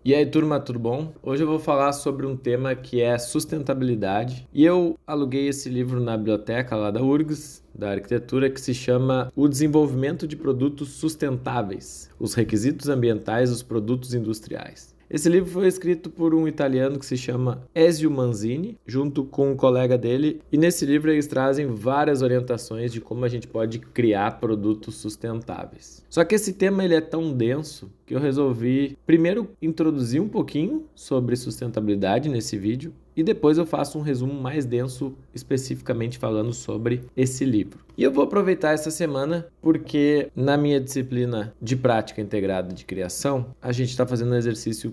E aí, turma, tudo bom? Hoje eu vou falar sobre um tema que é sustentabilidade. E eu aluguei esse livro na biblioteca lá da URGS, da arquitetura, que se chama O Desenvolvimento de Produtos Sustentáveis, os requisitos ambientais dos produtos industriais. Esse livro foi escrito por um italiano que se chama Ezio Manzini, junto com um colega dele, e nesse livro eles trazem várias orientações de como a gente pode criar produtos sustentáveis. Só que esse tema ele é tão denso que eu resolvi primeiro introduzir um pouquinho sobre sustentabilidade nesse vídeo, e depois eu faço um resumo mais denso, especificamente falando sobre esse livro. E eu vou aproveitar essa semana porque na minha disciplina de prática integrada de criação, a gente está fazendo um exercício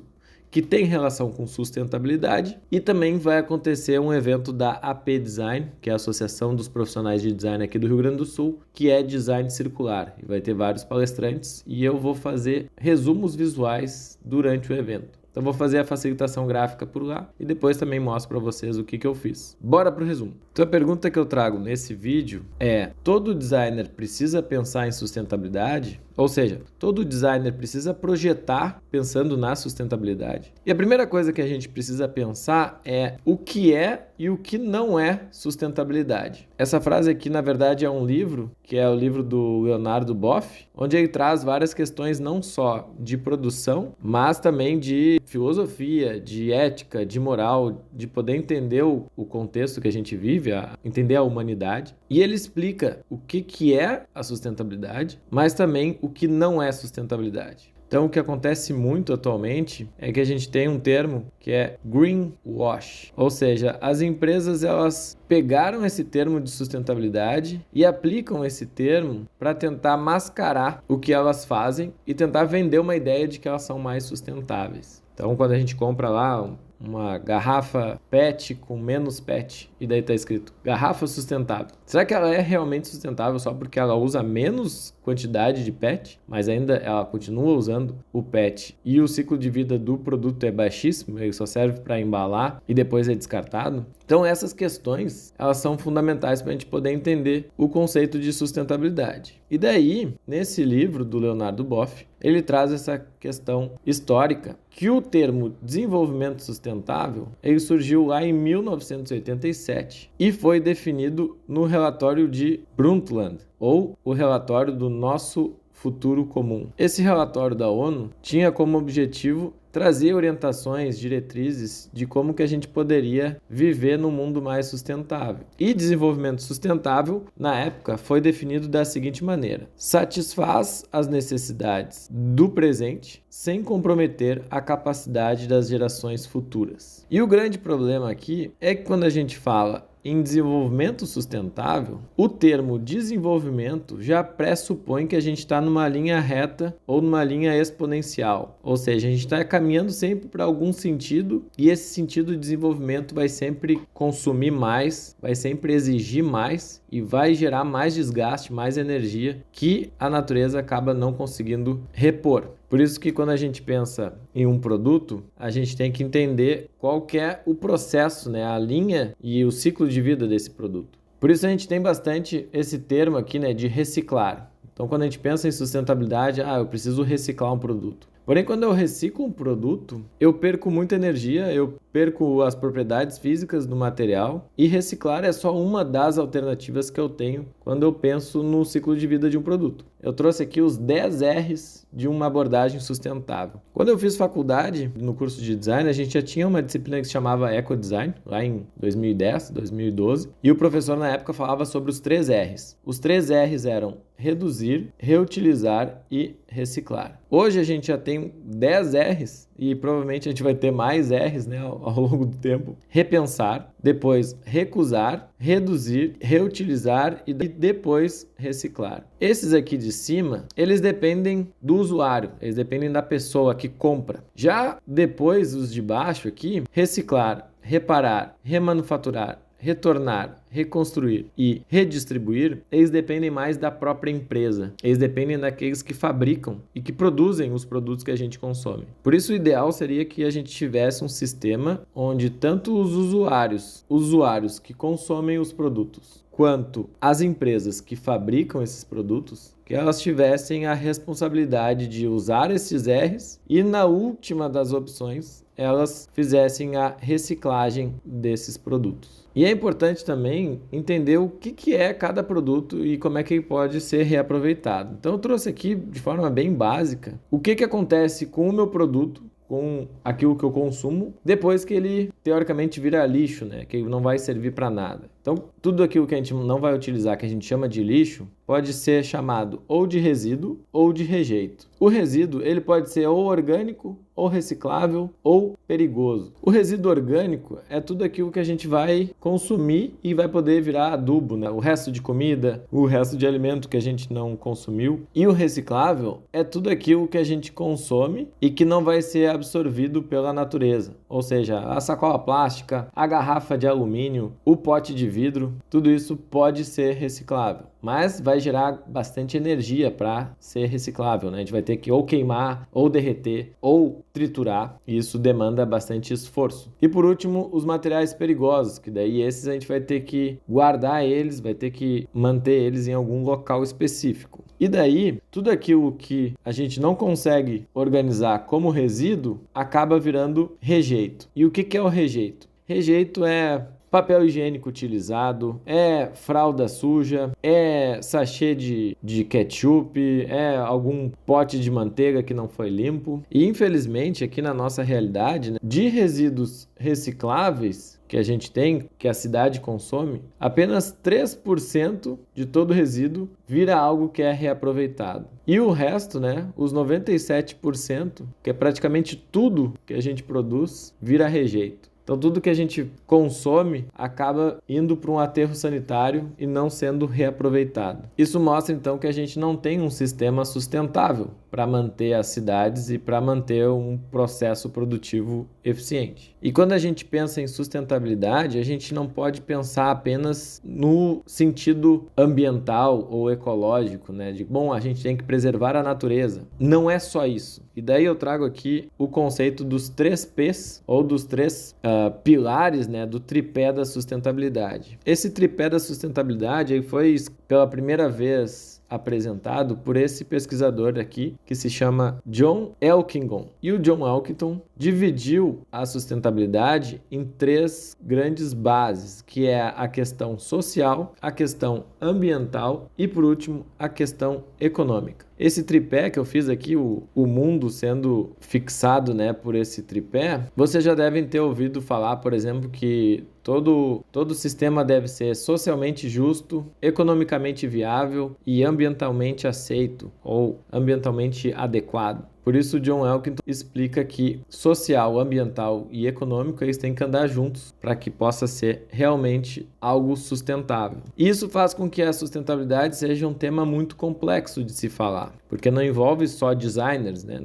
que tem relação com sustentabilidade e também vai acontecer um evento da AP Design, que é a Associação dos Profissionais de Design aqui do Rio Grande do Sul, que é Design Circular. E vai ter vários palestrantes e eu vou fazer resumos visuais durante o evento. Então vou fazer a facilitação gráfica por lá e depois também mostro para vocês o que eu fiz. Bora pro resumo. Então a pergunta que eu trago nesse vídeo é: todo designer precisa pensar em sustentabilidade? Ou seja, todo designer precisa projetar pensando na sustentabilidade? E a primeira coisa que a gente precisa pensar é o que é e o que não é sustentabilidade. Essa frase aqui, na verdade, é um livro, que é o livro do Leonardo Boff, onde ele traz várias questões não só de produção, mas também de filosofia, de ética, de moral, de poder entender o contexto que a gente vive, entender a humanidade. E ele explica o que é a sustentabilidade, mas também o que não é sustentabilidade. Então, o que acontece muito atualmente é que a gente tem um termo que é greenwash, ou seja, as empresas elas pegaram esse termo de sustentabilidade e aplicam esse termo para tentar mascarar o que elas fazem e tentar vender uma ideia de que elas são mais sustentáveis. Então, quando a gente compra lá uma garrafa PET com menos PET e daí está escrito garrafa sustentável. Será que ela é realmente sustentável só porque ela usa menos quantidade de PET, mas ainda ela continua usando o PET e o ciclo de vida do produto é baixíssimo, ele só serve para embalar e depois é descartado? Então essas questões, elas são fundamentais para a gente poder entender o conceito de sustentabilidade. E daí, nesse livro do Leonardo Boff, ele traz essa questão histórica, que o termo desenvolvimento sustentável, ele surgiu lá em 1987 e foi definido no relatório de Brundtland, ou o relatório do nosso futuro comum. Esse relatório da ONU tinha como objetivo trazer orientações, diretrizes de como que a gente poderia viver num mundo mais sustentável. E desenvolvimento sustentável, na época, foi definido da seguinte maneira: satisfaz as necessidades do presente sem comprometer a capacidade das gerações futuras. E o grande problema aqui é que quando a gente fala em desenvolvimento sustentável, o termo desenvolvimento já pressupõe que a gente está numa linha reta ou numa linha exponencial. Ou seja, a gente está caminhando sempre para algum sentido e esse sentido de desenvolvimento vai sempre consumir mais, vai sempre exigir mais e vai gerar mais desgaste, mais energia que a natureza acaba não conseguindo repor. Por isso que quando a gente pensa em um produto, a gente tem que entender qual que é o processo, né? A linha e o ciclo de vida desse produto. Por isso a gente tem bastante esse termo aqui, né, de reciclar. Então quando a gente pensa em sustentabilidade, eu preciso reciclar um produto. Porém, quando eu reciclo um produto, eu perco muita energia, eu perco as propriedades físicas do material e reciclar é só uma das alternativas que eu tenho quando eu penso no ciclo de vida de um produto. Eu trouxe aqui os 10 R's de uma abordagem sustentável. Quando eu fiz faculdade, no curso de design, a gente já tinha uma disciplina que se chamava Ecodesign, lá em 2010, 2012, e o professor na época falava sobre os 3 R's. Os 3 R's eram reduzir, reutilizar e reciclar. Hoje a gente já tem 10 R's e provavelmente a gente vai ter mais R's, né, ao longo do tempo. Repensar, depois recusar, reduzir, reutilizar e depois reciclar. Esses aqui de cima, eles dependem do usuário, eles dependem da pessoa que compra. Já depois os de baixo aqui, reciclar, reparar, remanufaturar, retornar, reconstruir e redistribuir, eles dependem mais da própria empresa. Eles dependem daqueles que fabricam e que produzem os produtos que a gente consome. Por isso, o ideal seria que a gente tivesse um sistema onde tanto os usuários que consomem os produtos, quanto as empresas que fabricam esses produtos, que elas tivessem a responsabilidade de usar esses R's e, na última das opções, elas fizessem a reciclagem desses produtos. E é importante também entender o que é cada produto e como é que ele pode ser reaproveitado. Então eu trouxe aqui de forma bem básica o que acontece com o meu produto, com aquilo que eu consumo, depois que ele teoricamente vira lixo, né? Que ele não vai servir para nada. Então, tudo aquilo que a gente não vai utilizar, que a gente chama de lixo, pode ser chamado ou de resíduo ou de rejeito. O resíduo, ele pode ser ou orgânico, ou reciclável, ou perigoso. O resíduo orgânico é tudo aquilo que a gente vai consumir e vai poder virar adubo, né? O resto de comida, o resto de alimento que a gente não consumiu. E o reciclável é tudo aquilo que a gente consome e que não vai ser absorvido pela natureza. Ou seja, a sacola plástica, a garrafa de alumínio, o pote de vidro, tudo isso pode ser reciclável, mas vai gerar bastante energia para ser reciclável, né? A gente vai ter que ou queimar, ou derreter, ou triturar, e isso demanda bastante esforço. E por último, os materiais perigosos, que daí esses a gente vai ter que guardar eles, vai ter que manter eles em algum local específico. E daí, tudo aquilo que a gente não consegue organizar como resíduo acaba virando rejeito. E o que é o rejeito? Rejeito é papel higiênico utilizado, é fralda suja, é sachê de ketchup, é algum pote de manteiga que não foi limpo. E infelizmente aqui na nossa realidade, né, de resíduos recicláveis que a gente tem, que a cidade consome, apenas 3% de todo resíduo vira algo que é reaproveitado. E o resto, né, os 97%, que é praticamente tudo que a gente produz, vira rejeito. Então, tudo que a gente consome acaba indo para um aterro sanitário e não sendo reaproveitado. Isso mostra, então, que a gente não tem um sistema sustentável para manter as cidades e para manter um processo produtivo eficiente. E quando a gente pensa em sustentabilidade, a gente não pode pensar apenas no sentido ambiental ou ecológico, né? De, bom, a gente tem que preservar a natureza. Não é só isso. E daí eu trago aqui o conceito dos 3 P's, ou dos 3 pilares, né, do tripé da sustentabilidade. Esse tripé da sustentabilidade aí foi pela primeira vez apresentado por esse pesquisador aqui, que se chama John Elkington. E o John Elkington dividiu a sustentabilidade em 3 grandes bases, que é a questão social, a questão ambiental e, por último, a questão econômica. Esse tripé que eu fiz aqui, o mundo sendo fixado, né, por esse tripé, vocês já devem ter ouvido falar, por exemplo, que todo sistema deve ser socialmente justo, economicamente viável e ambientalmente aceito ou ambientalmente adequado. Por isso, John Elkington explica que social, ambiental e econômico eles têm que andar juntos para que possa ser realmente algo sustentável. Isso faz com que a sustentabilidade seja um tema muito complexo de se falar, porque não envolve só designers, né?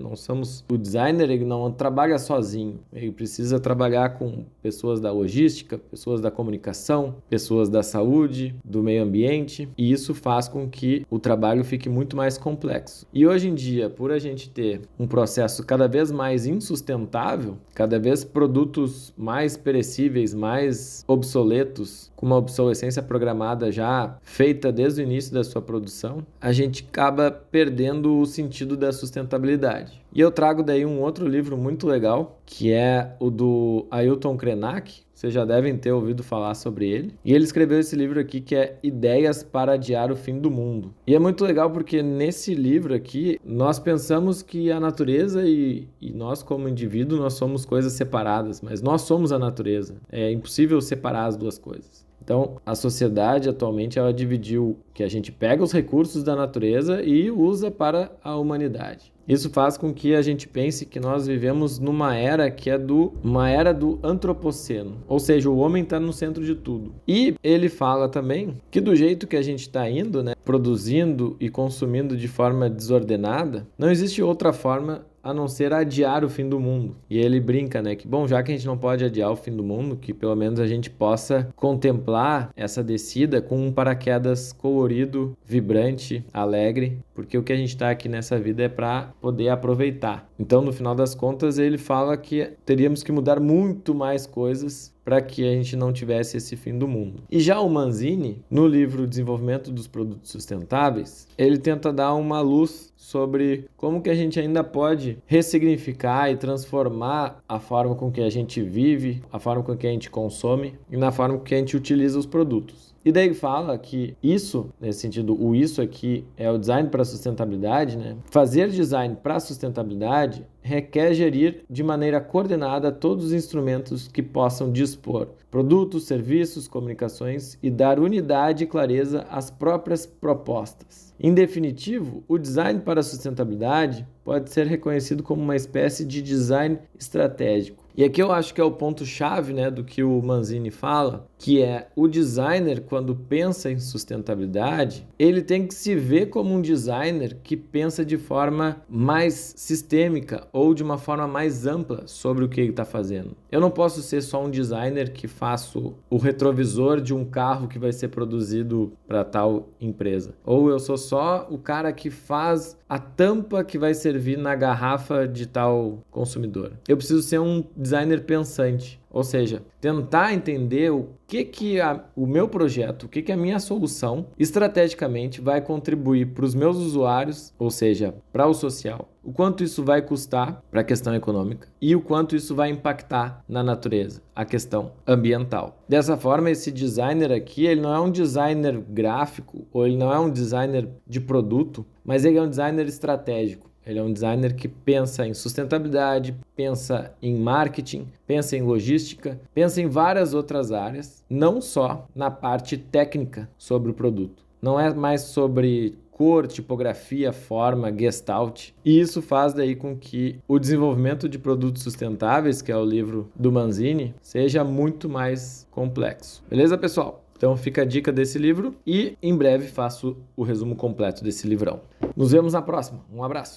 O designer ele não trabalha sozinho, ele precisa trabalhar com pessoas da logística, pessoas da comunicação, pessoas da saúde, do meio ambiente, e isso faz com que o trabalho fique muito mais complexo. E hoje em dia, por a gente ter um processo cada vez mais insustentável, cada vez produtos mais perecíveis, mais obsoletos, com uma obsolescência programada já feita desde o início da sua produção, a gente acaba perdendo o sentido da sustentabilidade. E eu trago daí um outro livro muito legal, que é o do Ailton Krenak. Vocês já devem ter ouvido falar sobre ele. E ele escreveu esse livro aqui que é Ideias para Adiar o Fim do Mundo. E é muito legal porque nesse livro aqui, nós pensamos que a natureza e nós como indivíduo, nós somos coisas separadas, mas nós somos a natureza. É impossível separar as duas coisas. Então, a sociedade atualmente ela dividiu que a gente pega os recursos da natureza e usa para a humanidade. Isso faz com que a gente pense que nós vivemos numa era que é uma era do antropoceno, ou seja, o homem está no centro de tudo. E ele fala também que do jeito que a gente está indo, né, produzindo e consumindo de forma desordenada, não existe outra forma a não ser adiar o fim do mundo. E ele brinca, né, que bom, já que a gente não pode adiar o fim do mundo, que pelo menos a gente possa contemplar essa descida com um paraquedas colorido, vibrante, alegre, porque o que a gente está aqui nessa vida é para poder aproveitar. Então, no final das contas, ele fala que teríamos que mudar muito mais coisas para que a gente não tivesse esse fim do mundo. E já o Manzini, no livro Desenvolvimento dos Produtos Sustentáveis, ele tenta dar uma luz sobre como que a gente ainda pode ressignificar e transformar a forma com que a gente vive, a forma com que a gente consome e na forma com que a gente utiliza os produtos. E daí fala que isso, nesse sentido, o isso aqui é o design para sustentabilidade, né? Fazer design para sustentabilidade requer gerir de maneira coordenada todos os instrumentos que possam dispor produtos, serviços, comunicações e dar unidade e clareza às próprias propostas. Em definitivo, o design para a sustentabilidade pode ser reconhecido como uma espécie de design estratégico. E aqui eu acho que é o ponto-chave, né, do que o Manzini fala, que é o designer, quando pensa em sustentabilidade, ele tem que se ver como um designer que pensa de forma mais sistêmica ou de uma forma mais ampla sobre o que ele está fazendo. Eu não posso ser só um designer que faço o retrovisor de um carro que vai ser produzido para tal empresa. Ou eu sou só o cara que faz a tampa que vai servir na garrafa de tal consumidor. Eu preciso ser um designer pensante. Ou seja, tentar entender o meu projeto, o que a minha solução estrategicamente vai contribuir para os meus usuários, ou seja, para o social. O quanto isso vai custar para a questão econômica e o quanto isso vai impactar na natureza, a questão ambiental. Dessa forma, esse designer aqui, ele não é um designer gráfico ou ele não é um designer de produto, mas ele é um designer estratégico. Ele é um designer que pensa em sustentabilidade, pensa em marketing, pensa em logística, pensa em várias outras áreas, não só na parte técnica sobre o produto. Não é mais sobre cor, tipografia, forma, gestalt. E isso faz daí com que o desenvolvimento de produtos sustentáveis, que é o livro do Manzini, seja muito mais complexo. Beleza, pessoal? Então fica a dica desse livro e em breve faço o resumo completo desse livrão. Nos vemos na próxima. Um abraço.